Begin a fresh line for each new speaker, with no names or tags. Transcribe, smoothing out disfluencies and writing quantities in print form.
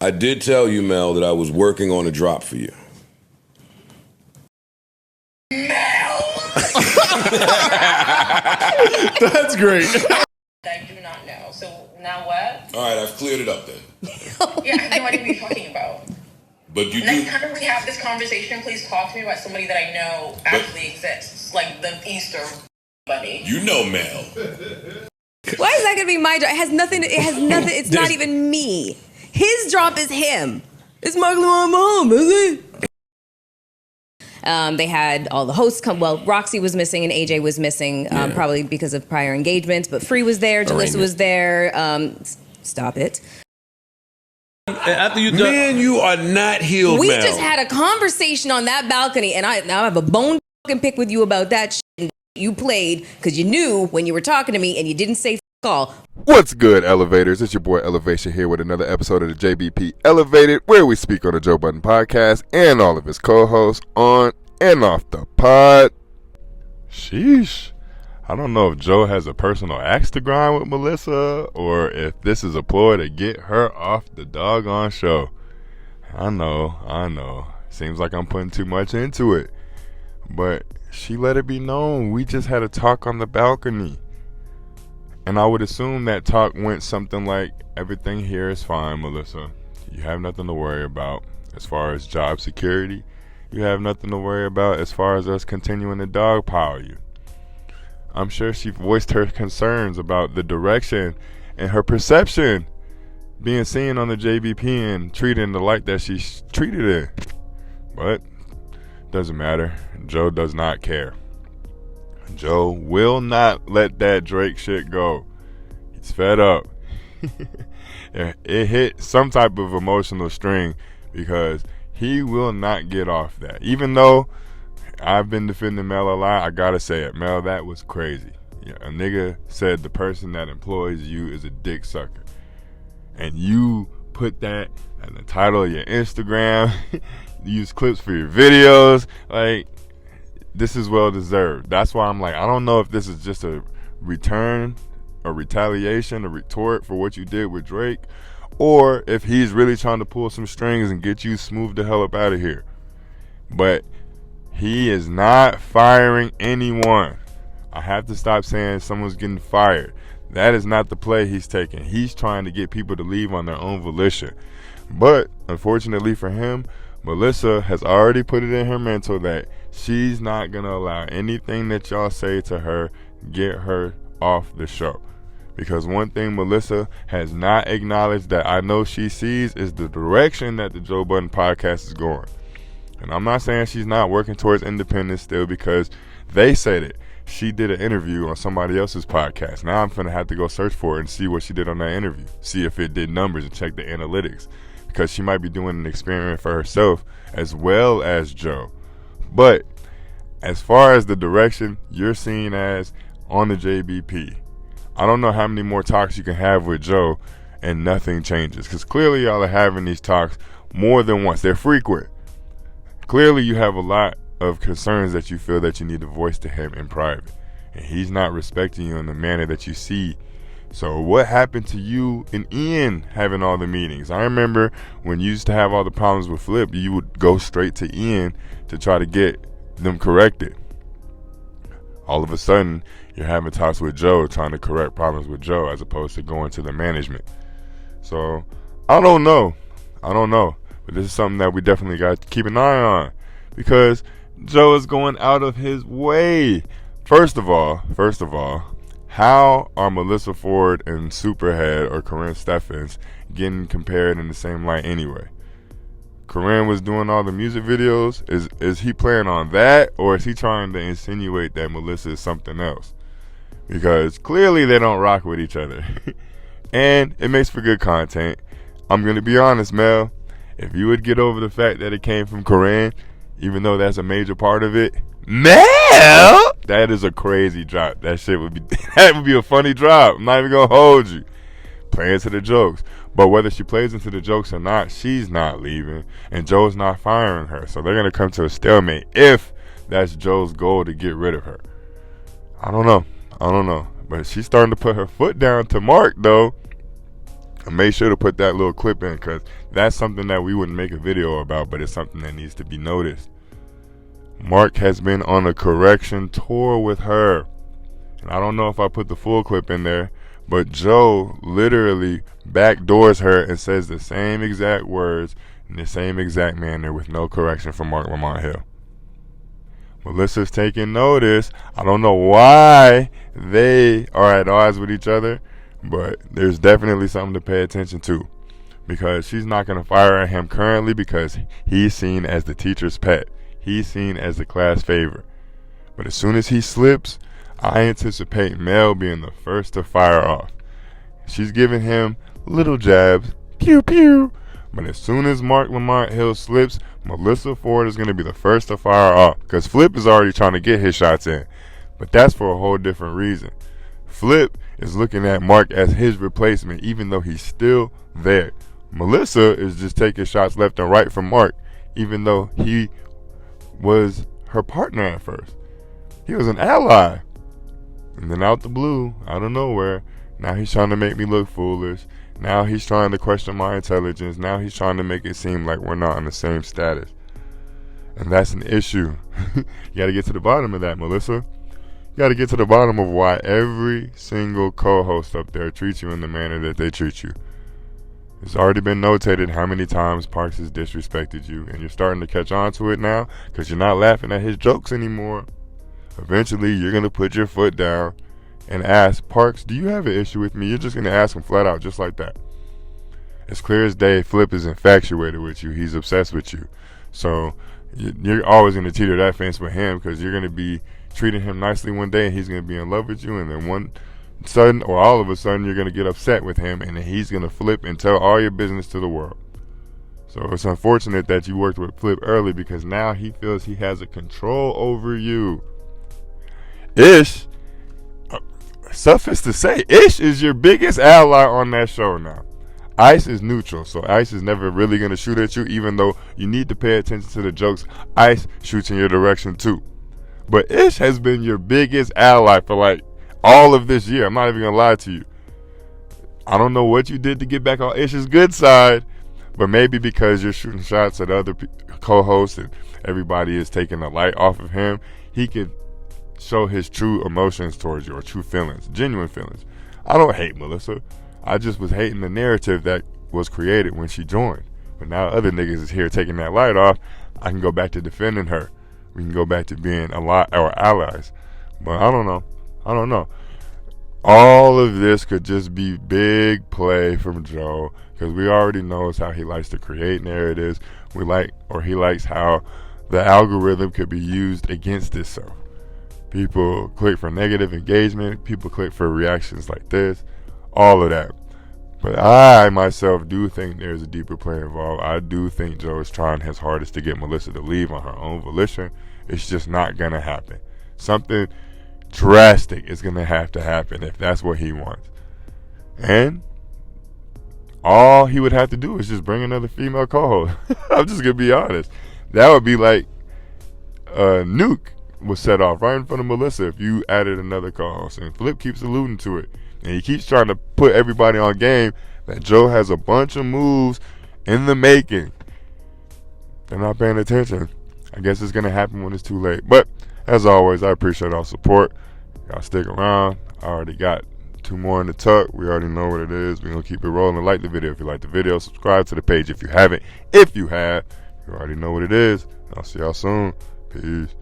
I did tell you, Mel, that I was working on a drop for you.
Mel!
That's great.
I do not know. So now what?
All right, I've cleared it up then.
Yeah, I have no idea what you're talking about.
But you
Next
do.
time we have this conversation, please talk to me about somebody that I know actually exists, like the Easter bunny.
You know Mel.
Why is that gonna be my drop? It has nothing. It's not even me. His drop is him. It's Mark Mom, is it? They had all the hosts come. Well, Roxy was missing and AJ was missing, probably because of prior engagements. But Free was there. Jalissa was there. Stop it.
After you
Man, you are not healed,
We
Mel.
just had a conversation on that balcony, and I have a bone fucking pick with you about that shit you played because you knew when you were talking to me and you didn't say f*** all.
What's good, Elevators? It's your boy Elevation here with another episode of the JBP Elevated, where we speak on the Joe Budden podcast and all of his co-hosts on and off the pod.
Sheesh. I don't know if Joe has a personal axe to grind with Melyssa or if this is a ploy to get her off the doggone show. I know. Seems like I'm putting too much into it. But she let it be known we just had a talk on the balcony. And I would assume that talk went something like, everything here is fine, Melyssa. You have nothing to worry about as far as job security. You have nothing to worry about as far as us continuing to dogpile you. I'm sure she voiced her concerns about the direction and her perception being seen on the JBP and treated in the light that she's treated in. But doesn't matter. Joe does not care. Joe will not let that Drake shit go. He's fed up. It hit some type of emotional string because he will not get off that. Even though I've been defending Mel a lot, I gotta say it. Mel, that was crazy. Yeah, a nigga said the person that employs you is a dick sucker. And you put that as the title of your Instagram. You use clips for your videos. Like, this is well deserved. That's why I'm like, I don't know if this is just a return, a retaliation, a retort for what you did with Drake, or if he's really trying to pull some strings and get you smoothed the hell up out of here. But he is not firing anyone. I have to stop saying someone's getting fired. That is not the play he's taking. He's trying to get people to leave on their own volition. But unfortunately for him, Melyssa has already put it in her mental that she's not going to allow anything that y'all say to her get her off the show. Because one thing Melyssa has not acknowledged that I know she sees is the direction that the Joe Budden podcast is going. And I'm not saying she's not working towards independence still, because they said it. She did an interview on somebody else's podcast. Now I'm finna have to go search for it and see what she did on that interview. See if it did numbers and check the analytics. Because she might be doing an experiment for herself as well as Joe. But as far as the direction you're seeing as on the JBP, I don't know how many more talks you can have with Joe and nothing changes. Because clearly y'all are having these talks more than once. They're frequent. Clearly you have a lot of concerns that you feel that you need to voice to him in private. And he's not respecting you in the manner that you see. So what happened to you and Ian having all the meetings? I remember when you used to have all the problems with Flip, you would go straight to Ian to try to get them corrected. All of a sudden, you're having talks with Joe, trying to correct problems with Joe, as opposed to going to the management. So I don't know. But this is something that we definitely got to keep an eye on, because Joe is going out of his way. First of all, how are Melyssa Ford and Superhead or Corinne Steffens getting compared in the same light anyway? Corinne was doing all the music videos. Is he playing on that, or is he trying to insinuate that Melyssa is something else? Because clearly they don't rock with each other. And it makes for good content. I'm going to be honest, Mel. If you would get over the fact that it came from Corinne, even though that's a major part of it, Mel, that is a crazy drop. That would be a funny drop. I'm not even gonna hold you. Play into the jokes. But whether she plays into the jokes or not, she's not leaving, and Joe's not firing her. So they're gonna come to a stalemate if that's Joe's goal, to get rid of her. I don't know. But she's starting to put her foot down to Mark, though. I made sure to put that little clip in because that's something that we wouldn't make a video about, but it's something that needs to be noticed. Mark has been on a correction tour with her. And I don't know if I put the full clip in there, but Joe literally backdoors her and says the same exact words in the same exact manner with no correction from Mark Lamont Hill. Melyssa's taking notice. I don't know why they are at odds with each other, but there's definitely something to pay attention to, because she's not going to fire him currently because he's seen as the teacher's pet. He's seen as the class favorite. But as soon as he slips, I anticipate Mel being the first to fire off. She's giving him little jabs, pew pew. But as soon as Mark Lamont Hill slips, Melyssa Ford is going to be the first to fire off, because Flip is already trying to get his shots in. But that's for a whole different reason. Flip is looking at Mark as his replacement, even though he's still there. Melyssa is just taking shots left and right from Mark, even though he was her partner at first. He was an ally. And then out the blue, out of nowhere, now he's trying to make me look foolish. Now he's trying to question my intelligence. Now he's trying to make it seem like we're not in the same status. And that's an issue. You got to get to the bottom of that, Melyssa. You got to get to the bottom of why every single co-host up there treats you in the manner that they treat you. It's already been notated how many times Parks has disrespected you, and you're starting to catch on to it now because you're not laughing at his jokes anymore. Eventually, you're going to put your foot down and ask, Parks, do you have an issue with me? You're just going to ask him flat out, just like that. It's clear as day, Flip is infatuated with you. He's obsessed with you. So you're always going to teeter that fence with him, because you're going to be treating him nicely one day and he's going to be in love with you, and then one sudden, or all of a sudden, you're going to get upset with him and then he's going to flip and tell all your business to the world. So it's unfortunate that you worked with Flip early, because now he feels he has a control over you. Ish, suffice to say, Ish is your biggest ally on that show now. Ice is neutral, so Ice is never really going to shoot at you, even though you need to pay attention to the jokes. Ice shoots in your direction too. But Ish has been your biggest ally for like all of this year. I'm not even going to lie to you. I don't know what you did to get back on Ish's good side, but maybe because you're shooting shots at other co-hosts and everybody is taking the light off of him, he could show his true emotions towards you, or true feelings, genuine feelings. I don't hate Melyssa. I just was hating the narrative that was created when she joined. But now other niggas is here taking that light off. I can go back to defending her. We can go back to being allies. But I don't know. All of this could just be big play from Joe, because we already know how he likes to create narratives. He likes how the algorithm could be used against itself. People click for negative engagement. People click for reactions like this. All of that. But I, myself, do think there's a deeper play involved. I do think Joe is trying his hardest to get Melyssa to leave on her own volition. It's just not going to happen. Something drastic is going to happen if that's what he wants. And all he would have to do is just bring another female co-host. I'm just going to be honest. That would be like a nuke was set off right in front of Melyssa if you added another co-host. And Flip keeps alluding to it. And he keeps trying to put everybody on game that Joe has a bunch of moves in the making. They're not paying attention. I guess it's going to happen when it's too late. But as always, I appreciate all support. Y'all stick around. I already got 2 more in the tuck. We already know what it is. We're going to keep it rolling. Like the video if you like the video. Subscribe to the page if you haven't. If you have, you already know what it is. I'll see y'all soon. Peace.